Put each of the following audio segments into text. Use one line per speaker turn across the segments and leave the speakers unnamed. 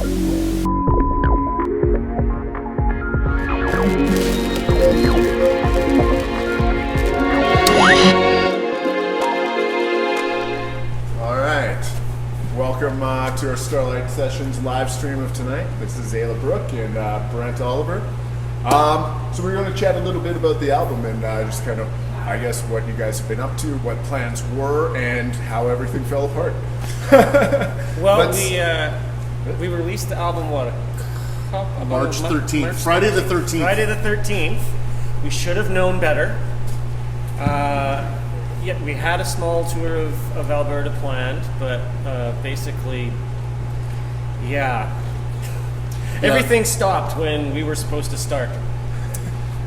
Welcome to our Starlight Sessions live stream of tonight. This is Ayla Brook and Brent Oliver. So we're going to chat a little bit about the album and just kind of, I guess, what you guys have been up to, what plans were, and how everything fell apart.
Well, we released the album,
March 13th. Friday the 13th.
Friday the 13th. We should have known better. Yeah, we had a small tour of Alberta planned, but basically, everything stopped when we were supposed to start.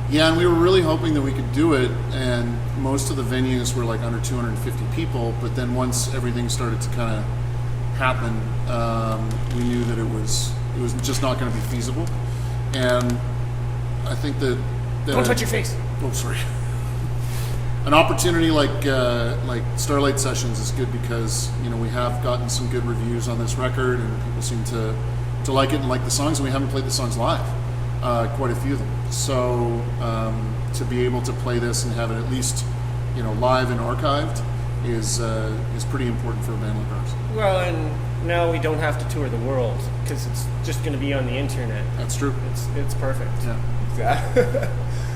Yeah, and we were really hoping that we could do it, and most of the venues were like under 250 people, but then once everything started to kind of happen, we knew that it was just not going to be feasible. And I think that
Don't touch your face.
Oh, sorry. An opportunity like Starlight Sessions is good because, you know, we have gotten some good reviews on this record and people seem to like it and like the songs, and we haven't played the songs live, quite a few of them. So to be able to play this and have it at least, you know, live and archived is pretty important for a band like ours.
Well, and now we don't have to tour the world because it's just going to be on the internet.
That's true.
It's perfect.
Yeah.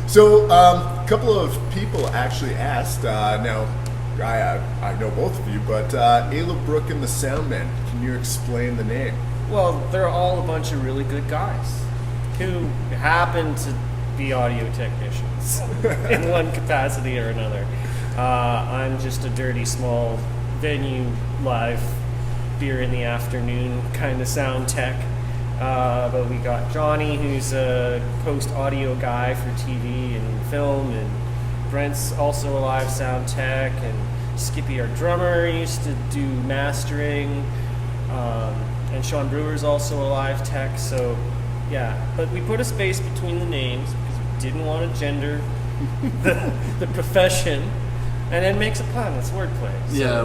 So, a couple of people actually asked, now, I know both of you, but Ayla Brook and the Soundmen, can you explain the name?
Well, they're all a bunch of really good guys who happen to be audio technicians in one capacity or another. I'm just a dirty, small venue, live, beer in the afternoon kind of sound tech. But we got Johnny, who's a post-audio guy for TV and film, and Brent's also a live sound tech, and Skippy, our drummer, used to do mastering, and Sean Brewer's also a live tech, so yeah. But we put a space between the names because we didn't want to gender the profession, and it makes a pun, it's wordplay. So.
Yeah,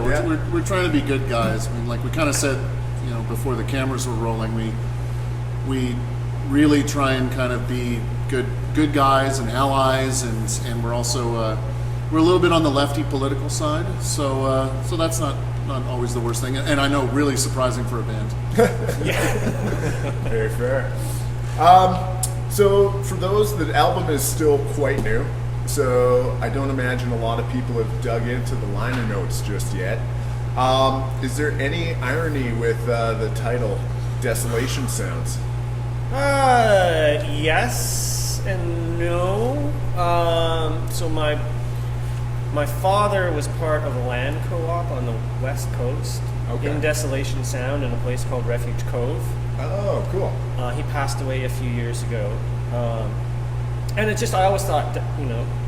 we're trying to be good guys. I mean, like we kind of said, you know, before the cameras were rolling, we really try and kind of be good guys and allies, and we're also we're a little bit on the lefty political side, so that's not always the worst thing, and I know really surprising for a band.
Very fair. So for those, the album is still quite new, so I don't imagine a lot of people have dug into the liner notes just yet. Is there any irony with the title Desolation Sounds?
Yes and no. So my father was part of a land co-op on the west coast in Desolation Sound in a place called Refuge Cove.
Oh, cool.
He passed away a few years ago. And it just, I always thought,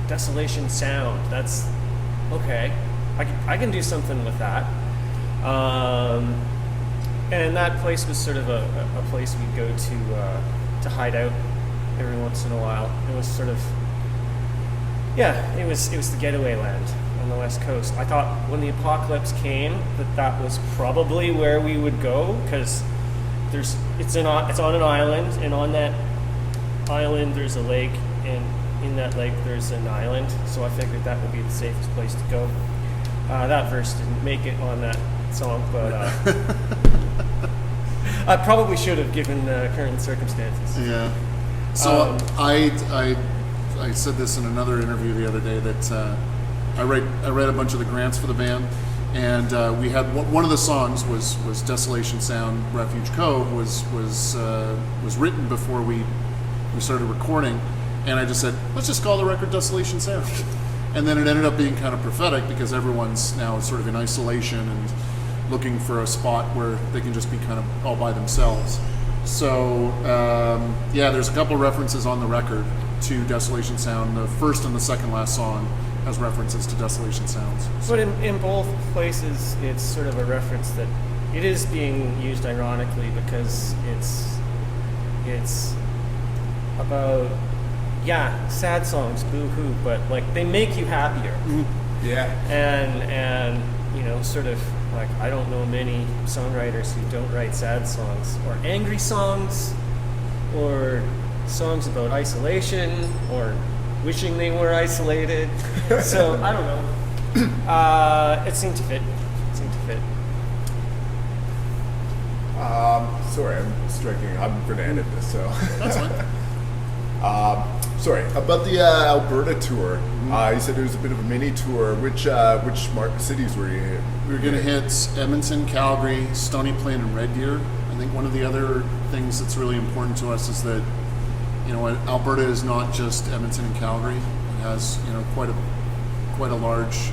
Desolation Sound, that's okay. I can do something with that. And that place was sort of a place we'd go to hide out every once in a while. It was sort of, it was the getaway land on the west coast. I thought when the apocalypse came that was probably where we would go, because it's on an island, and on that island there's a lake, and in that lake there's an island. So I figured that would be the safest place to go. That verse didn't make it on that song, but I probably should have, given current circumstances.
Yeah. So I said this in another interview the other day that I read a bunch of the grants for the band, and we had one of the songs was Desolation Sound. Refuge Cove was written before we started recording, and I just said, let's just call the record Desolation Sound. And then it ended up being kind of prophetic because everyone's now sort of in isolation and looking for a spot where they can just be kind of all by themselves. So, there's a couple references on the record to Desolation Sound. The first and the second last song has references to Desolation Sounds. So.
But in both places, it's sort of a reference that it is being used ironically because it's about, sad songs, boo-hoo, but like they make you happier.
Yeah.
And sort of Like, I don't know many songwriters who don't write sad songs or angry songs or songs about isolation or wishing they were isolated. So I don't know. It seemed to fit.
Sorry, I'm striking. I'm going to edit this, so.
That's fine.
Sorry, about the Alberta tour. You said it was a bit of a mini tour. Which cities were you in?
We were going to hit Edmonton, Calgary, Stony Plain, and Red Deer. I think one of the other things that's really important to us is that, you know, Alberta is not just Edmonton and Calgary. It has, you know, quite a large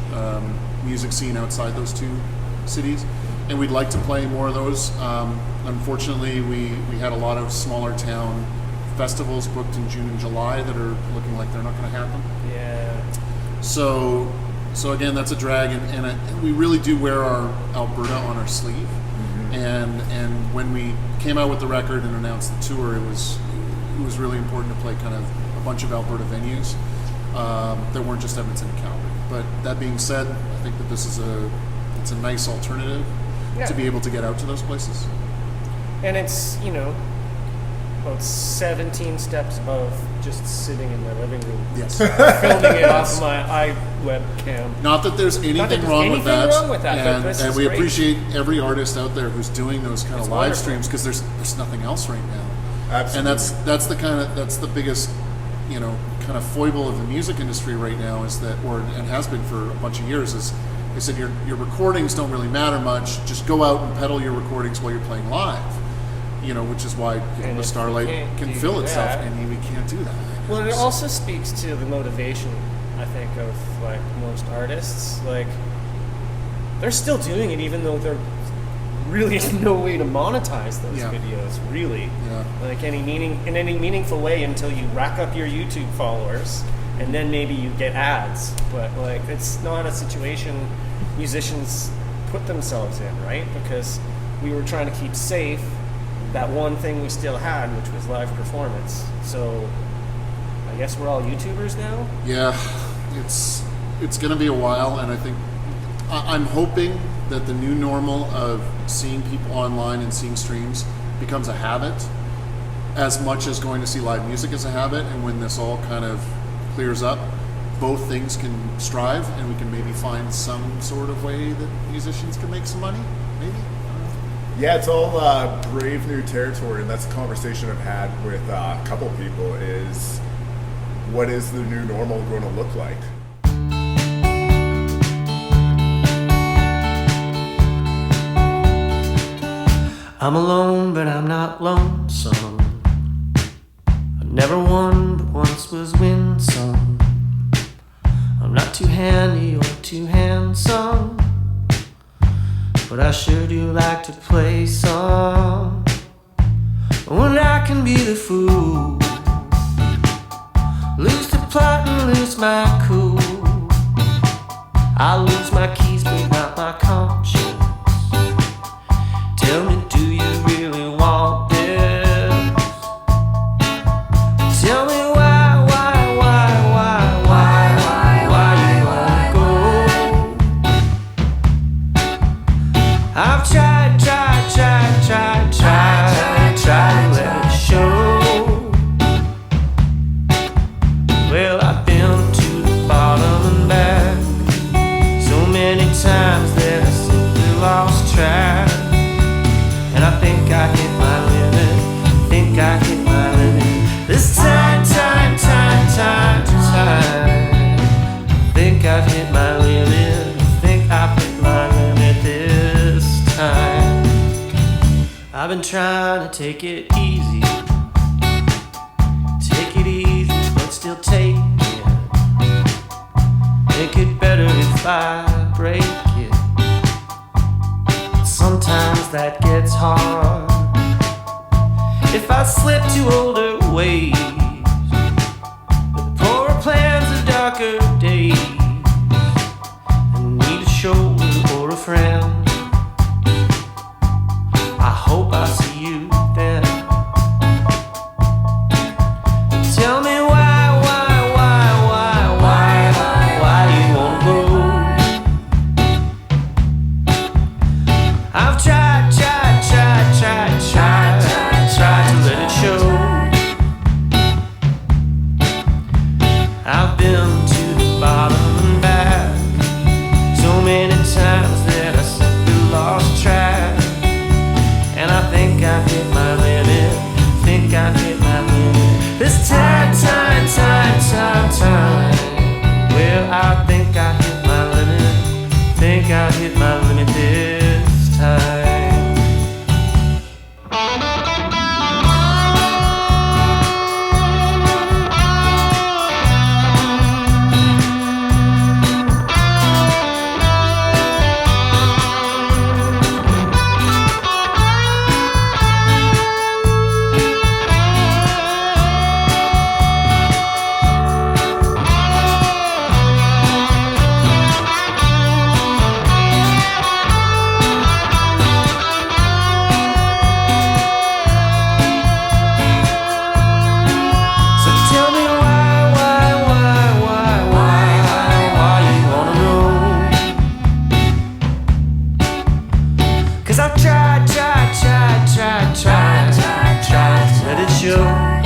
music scene outside those two cities, and we'd like to play more of those. Unfortunately, we had a lot of smaller town festivals booked in June and July that are looking like they're not going to happen.
Yeah.
So again, that's a drag, and we really do wear our Alberta on our sleeve. Mm-hmm. And when we came out with the record and announced the tour, it was really important to play kind of a bunch of Alberta venues that weren't just Edmonton and Calgary. But that being said, I think that this is it's a nice alternative to be able to get out to those places.
And it's, you know, about 17 steps above just sitting in my living room.
Yes.
Filming it off my iWebcam.
Not that there's anything wrong with that. And we
great.
appreciate every artist out there who's doing those kind of live
wonderful.
streams, because there's nothing else right now.
Absolutely.
And that's the biggest, you know, kind of foible of the music industry right now is that, and has been for a bunch of years, is they said your recordings don't really matter much. Just go out and pedal your recordings while you're playing live. You know, which is why the Starlight can fill itself, and we can't do that.
Well, it also speaks to the motivation, I think, of like most artists. Like, they're still doing it, even though there really is no way to monetize those videos. Really, like in any meaningful way, until you rack up your YouTube followers, and then maybe you get ads. But like, it's not a situation musicians put themselves in, right? Because we were trying to keep safe that one thing we still had, which was live performance. So I guess we're all YouTubers now?
Yeah, it's going to be a while, and I think I'm hoping that the new normal of seeing people online and seeing streams becomes a habit as much as going to see live music is a habit. And when this all kind of clears up, both things can strive, and we can maybe find some sort of way that musicians can make some money, maybe.
Yeah, it's all brave new territory, and that's a conversation I've had with a couple people, is what is the new normal going to look like?
I'm alone, but I'm not lonesome. I've never won, but once was winsome. I'm not too handy or too handsome, but I sure do like to play some. When I can be the fool, lose the plot and lose my cool. I lose my keys but not my conscience. Tell me, do you really want this? Tell me why you won't go. I've tried to let it show. Well, I've been to the bottom and back so many times that I simply lost track. And I think I hit my limit, this time. Think I've hit my limit this time. I've been trying to take it easy, but still take it. Make it better if I break it. Sometimes that gets hard. If I slip to older ways, with poorer plans of darker days, and need a shoulder or a friend, I hope I see you then. Tell me why you won't go. let it show.